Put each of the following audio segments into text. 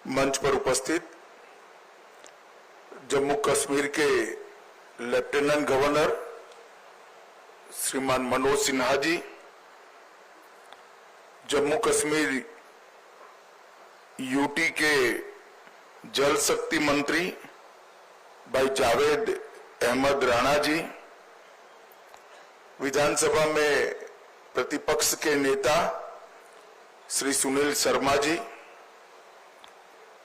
मंच पर उपस्थित जम्मू कश्मीर के लेफ्टिनेंट गवर्नर श्रीमान मनोज सिन्हा जी, जम्मू कश्मीर यूटी के जल शक्ति मंत्री भाई जावेद अहमद राणा जी, विधानसभा में प्रतिपक्ष के नेता श्री सुनील शर्मा जी,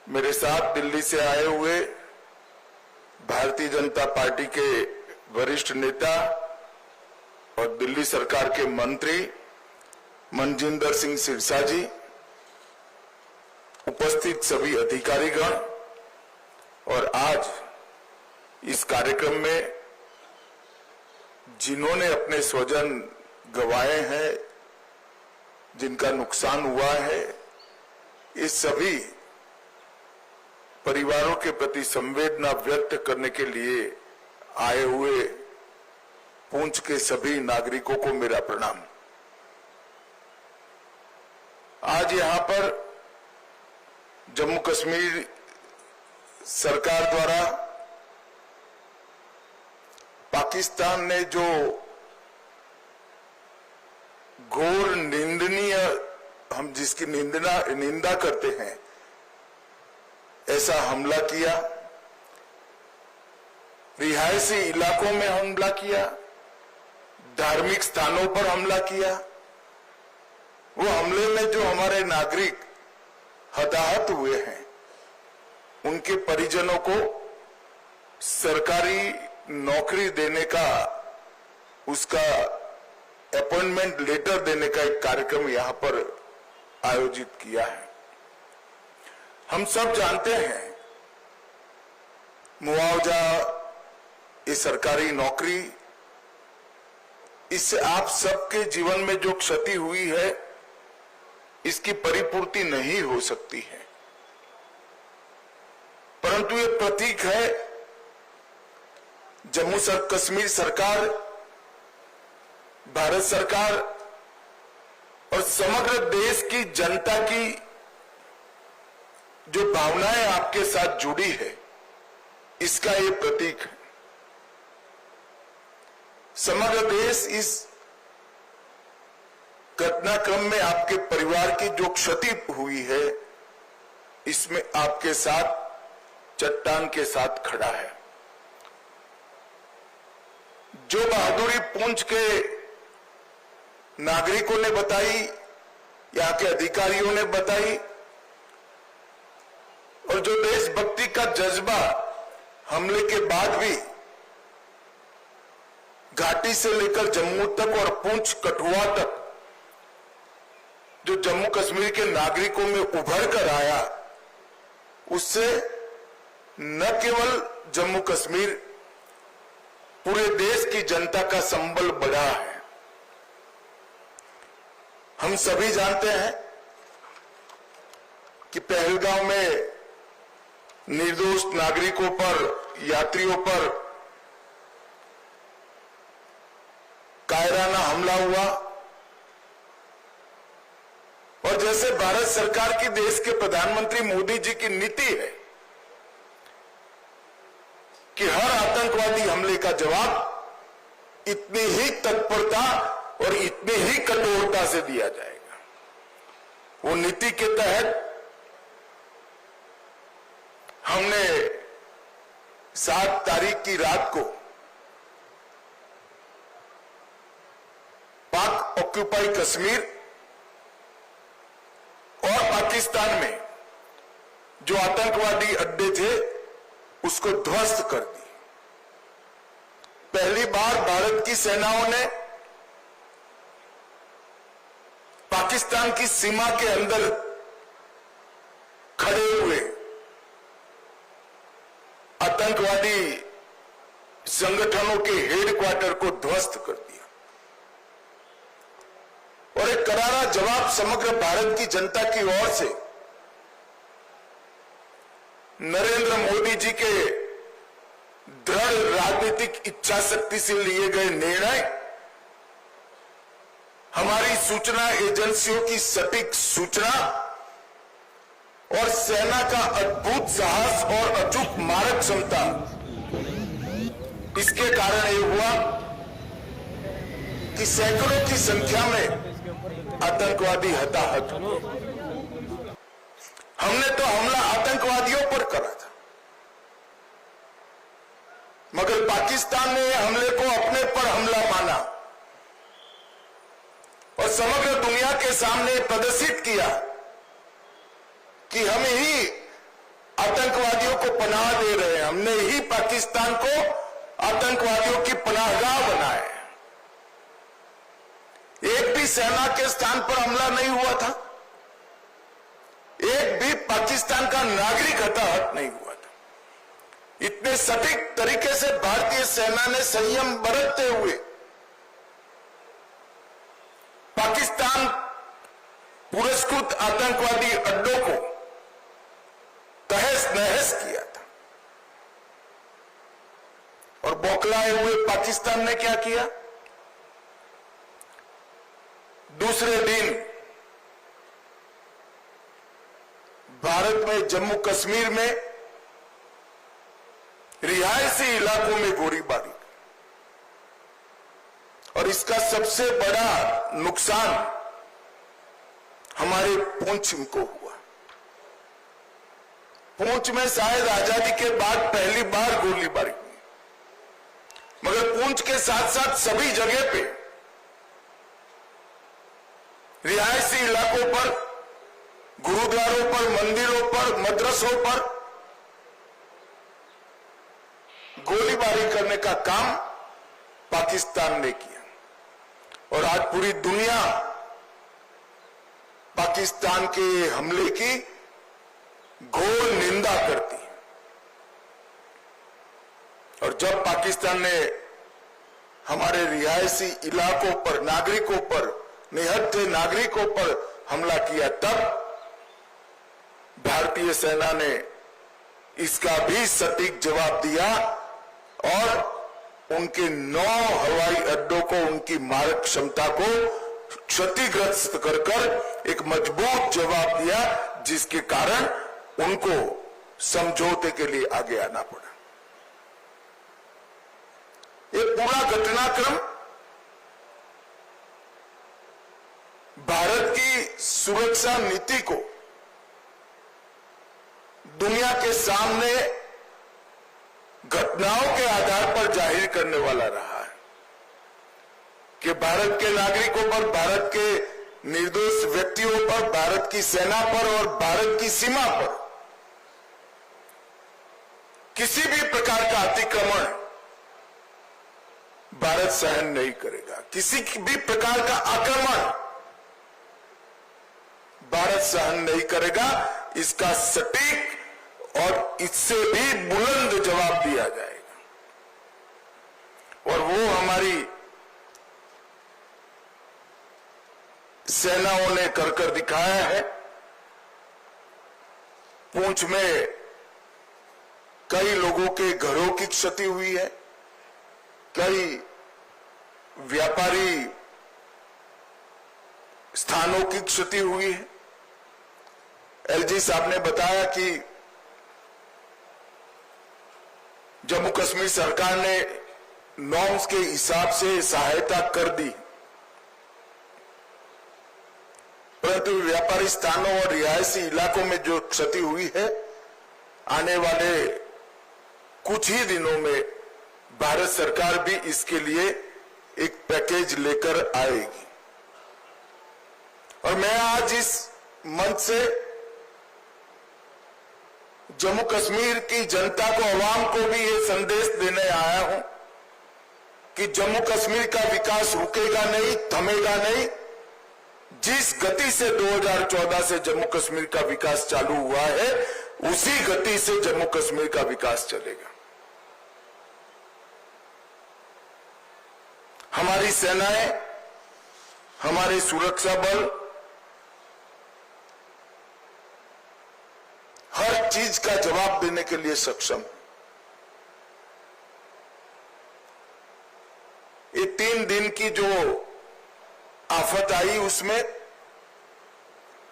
मेरे साथ दिल्ली से आए हुए भारतीय जनता पार्टी के वरिष्ठ नेता और दिल्ली सरकार के मंत्री मनजिंदर सिंह सिरसा जी, उपस्थित सभी अधिकारीगण और आज इस कार्यक्रम में जिन्होंने अपने स्वजन गंवाए हैं, जिनका नुकसान हुआ है, इस सभी परिवारों के प्रति संवेदना व्यक्त करने के लिए आए हुए पुंछ के सभी नागरिकों को मेरा प्रणाम। आज यहां पर जम्मू कश्मीर सरकार द्वारा पाकिस्तान ने जो घोर निंदनीय, हम जिसकी निंदा करते हैं, ऐसा हमला किया, रिहायशी इलाकों में हमला किया, धार्मिक स्थानों पर हमला किया। वो हमले में जो हमारे नागरिक हताहत हुए हैं, उनके परिजनों को सरकारी नौकरी देने का, उसका अपॉइंटमेंट लेटर देने का एक कार्यक्रम यहां पर आयोजित किया है। हम सब जानते हैं मुआवजा, ये सरकारी नौकरी, इससे आप सबके जीवन में जो क्षति हुई है, इसकी परिपूर्ति नहीं हो सकती है, परंतु ये प्रतीक है जम्मू कश्मीर सरकार, भारत सरकार और समग्र देश की जनता की जो भावनाएं आपके साथ जुड़ी है, इसका ये प्रतीक है। समग्र देश इस घटनाक्रम में आपके परिवार की जो क्षति हुई है, इसमें आपके साथ चट्टान के साथ खड़ा है। जो बहादुरी पुंछ के नागरिकों ने बताई, यहां के अधिकारियों ने बताई, और जो देशभक्ति का जज्बा हमले के बाद भी घाटी से लेकर जम्मू तक और पुंछ कठुआ तक जो जम्मू कश्मीर के नागरिकों में उभर कर आया, उससे न केवल जम्मू कश्मीर, पूरे देश की जनता का संबल बढ़ा है। हम सभी जानते हैं कि पहलगांव में निर्दोष नागरिकों पर, यात्रियों पर कायराना हमला हुआ, और जैसे भारत सरकार की, देश के प्रधानमंत्री मोदी जी की नीति है कि हर आतंकवादी हमले का जवाब इतनी ही तत्परता और इतनी ही कठोरता से दिया जाएगा। वो नीति के तहत हमने 7 तारीख की रात को पाक ऑक्यूपाई कश्मीर और पाकिस्तान में जो आतंकवादी अड्डे थे, उसको ध्वस्त कर दी। पहली बार भारत की सेनाओं ने पाकिस्तान की सीमा के अंदर खड़े हुए आतंकवादी संगठनों के हेडक्वार्टर को ध्वस्त कर दिया, और एक करारा जवाब समग्र भारत की जनता की ओर से नरेंद्र मोदी जी के दृढ़ राजनीतिक इच्छा शक्ति से लिए गए निर्णय, हमारी सूचना एजेंसियों की सटीक सूचना और सेना का अद्भुत साहस और अचूक मारक क्षमता, इसके कारण ये हुआ कि सैकड़ों की संख्या में आतंकवादी हताहत हुए। हमने तो हमला आतंकवादियों पर करा था, मगर पाकिस्तान ने हमले को अपने पर हमला माना और समग्र दुनिया के सामने प्रदर्शित किया कि हम ही आतंकवादियों को पनाह दे रहे हैं, हमने ही पाकिस्तान को आतंकवादियों की पनाहगाह बनाया है। एक भी सेना के स्थान पर हमला नहीं हुआ था, एक भी पाकिस्तान का नागरिक हताहत नहीं हुआ था। इतने सटीक तरीके से भारतीय सेना ने संयम बरतते हुए पाकिस्तान पुरस्कृत आतंकवादी अड्डों को तहस नहस किया था। और बौखलाए हुए पाकिस्तान ने क्या किया? दूसरे दिन भारत में जम्मू कश्मीर में रिहायशी इलाकों में गोलीबारी, और इसका सबसे बड़ा नुकसान हमारे पुंछ को हुआ। पुंछ में शायद आजादी के बाद पहली बार गोलीबारी हुई, मगर पुंछ के साथ साथ सभी जगह पे रिहायशी इलाकों पर, गुरुद्वारों पर, मंदिरों पर, मदरसों पर गोलीबारी करने का काम पाकिस्तान ने किया। और आज पूरी दुनिया पाकिस्तान के हमले की घोर निंदा करती है। और जब पाकिस्तान ने हमारे रिहायशी इलाकों पर, नागरिकों पर, निहत्थे नागरिकों पर हमला किया, तब भारतीय सेना ने इसका भी सटीक जवाब दिया और उनके 9 हवाई अड्डों को, उनकी मारक क्षमता को क्षतिग्रस्त कर कर एक मजबूत जवाब दिया, जिसके कारण उनको समझौते के लिए आगे आना पड़ा। ये पूरा घटनाक्रम भारत की सुरक्षा नीति को दुनिया के सामने घटनाओं के आधार पर जाहिर करने वाला रहा है कि भारत के नागरिकों पर, भारत के निर्दोष व्यक्तियों पर, भारत की सेना पर और भारत की सीमा पर किसी भी प्रकार का अतिक्रमण भारत सहन नहीं करेगा। किसी भी प्रकार का आक्रमण भारत सहन नहीं करेगा। इसका सटीक और इससे भी बुलंद जवाब दिया जाएगा। और वो हमारी सेनाओं ने कर दिखाया है। पुंछ में कई लोगों के घरों की क्षति हुई है, कई व्यापारी स्थानों की क्षति हुई है। एलजी साहब ने बताया कि जम्मू कश्मीर सरकार ने नॉर्म्स के हिसाब से सहायता कर दी, परंतु व्यापारी स्थानों और रिहायशी इलाकों में जो क्षति हुई है, आने वाले कुछ ही दिनों में भारत सरकार भी इसके लिए एक पैकेज लेकर आएगी। और मैं आज इस मंच से जम्मू कश्मीर की जनता को, आवाम को भी ये संदेश देने आया हूं कि जम्मू कश्मीर का विकास रुकेगा नहीं, थमेगा नहीं। जिस गति से 2014 से जम्मू कश्मीर का विकास चालू हुआ है, उसी गति से जम्मू कश्मीर का विकास चलेगा। हमारी सेनाएं, हमारे सुरक्षा बल हर चीज का जवाब देने के लिए सक्षम। ये 3 दिन की जो आफत आई, उसमें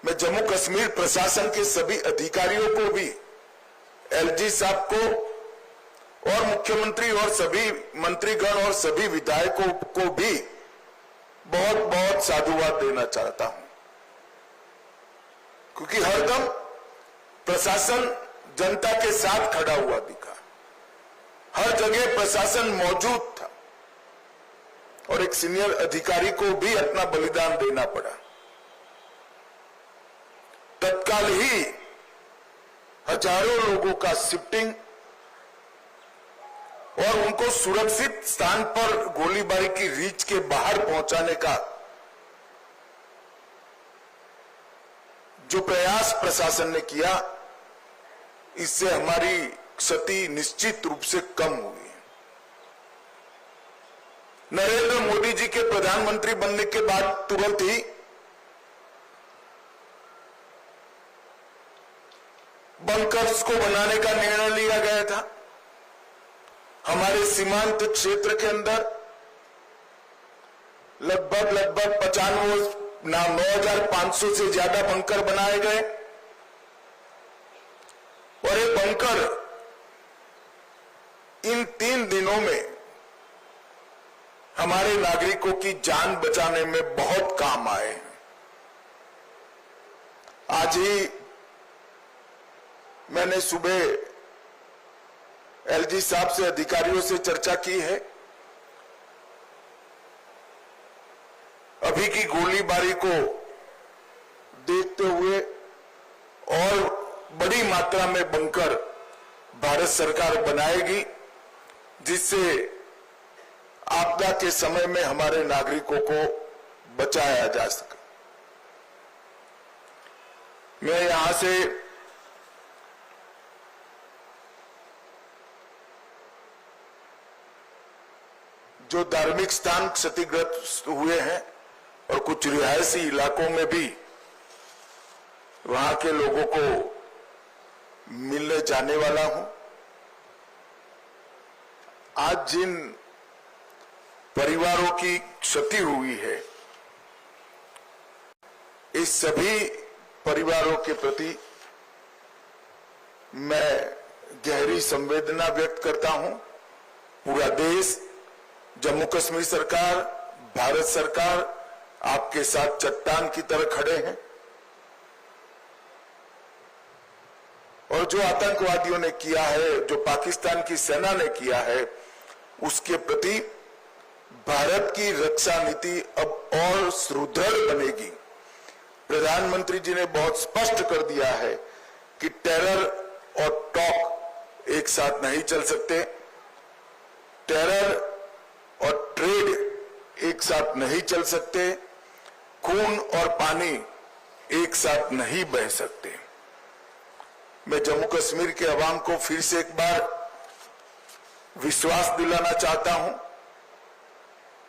मैं जम्मू कश्मीर प्रशासन के सभी अधिकारियों को भी, एलजी साहब को और मुख्यमंत्री और सभी मंत्रीगण और सभी विधायकों को भी बहुत बहुत साधुवाद देना चाहता हूं, क्योंकि हरदम प्रशासन जनता के साथ खड़ा हुआ दिखा, हर जगह प्रशासन मौजूद था और एक सीनियर अधिकारी को भी अपना बलिदान देना पड़ा। तत्काल ही हजारों लोगों का शिफ्टिंग और उनको सुरक्षित स्थान पर गोलीबारी की रीच के बाहर पहुंचाने का जो प्रयास प्रशासन ने किया, इससे हमारी क्षति निश्चित रूप से कम हुई। नरेंद्र मोदी जी के प्रधानमंत्री बनने के बाद तुरंत ही बंकर्स को बनाने का निर्णय लिया गया था। हमारे सीमांत क्षेत्र के अंदर लगभग 9,500 से ज्यादा बंकर बनाए गए और ये बंकर इन 3 दिनों में हमारे नागरिकों की जान बचाने में बहुत काम आए। आज ही मैंने सुबह एलजी साहब से, अधिकारियों से चर्चा की है। अभी की गोलीबारी को देखते हुए और बड़ी मात्रा में बंकर भारत सरकार बनाएगी, जिससे आपदा के समय में हमारे नागरिकों को बचाया जा सके। मैं यहां से जो धार्मिक स्थान क्षतिग्रस्त हुए हैं और कुछ रिहायशी इलाकों में भी वहां के लोगों को मिलने जाने वाला हूं। आज जिन परिवारों की क्षति हुई है, इस सभी परिवारों के प्रति मैं गहरी संवेदना व्यक्त करता हूं। पूरा देश, जम्मू कश्मीर सरकार, भारत सरकार आपके साथ चट्टान की तरह खड़े हैं और जो आतंकवादियों ने किया है, जो पाकिस्तान की सेना ने किया है, उसके प्रति भारत की रक्षा नीति अब और सुदृढ़ बनेगी। प्रधानमंत्री जी ने बहुत स्पष्ट कर दिया है कि टेरर और टॉक एक साथ नहीं चल सकते, टेरर और ट्रेड एक साथ नहीं चल सकते, खून और पानी एक साथ नहीं बह सकते। मैं जम्मू कश्मीर के अवाम को फिर से एक बार विश्वास दिलाना चाहता हूं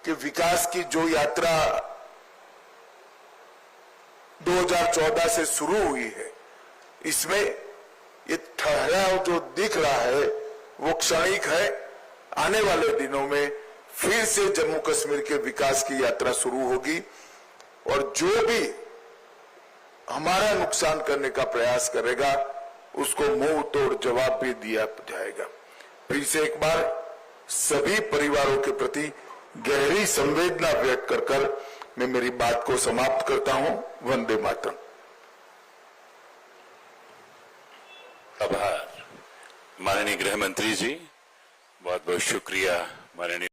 कि विकास की जो यात्रा 2014 से शुरू हुई है, इसमें ये ठहराव जो दिख रहा है वो क्षणिक है। आने वाले दिनों में फिर से जम्मू कश्मीर के विकास की यात्रा शुरू होगी और जो भी हमारा नुकसान करने का प्रयास करेगा, उसको मुंह तोड़ जवाब भी दिया जाएगा। फिर से एक बार सभी परिवारों के प्रति गहरी संवेदना व्यक्त कर मैं मेरी बात को समाप्त करता हूं। वंदे मातरम। आभार माननीय गृह मंत्री जी, बहुत बहुत शुक्रिया माननीय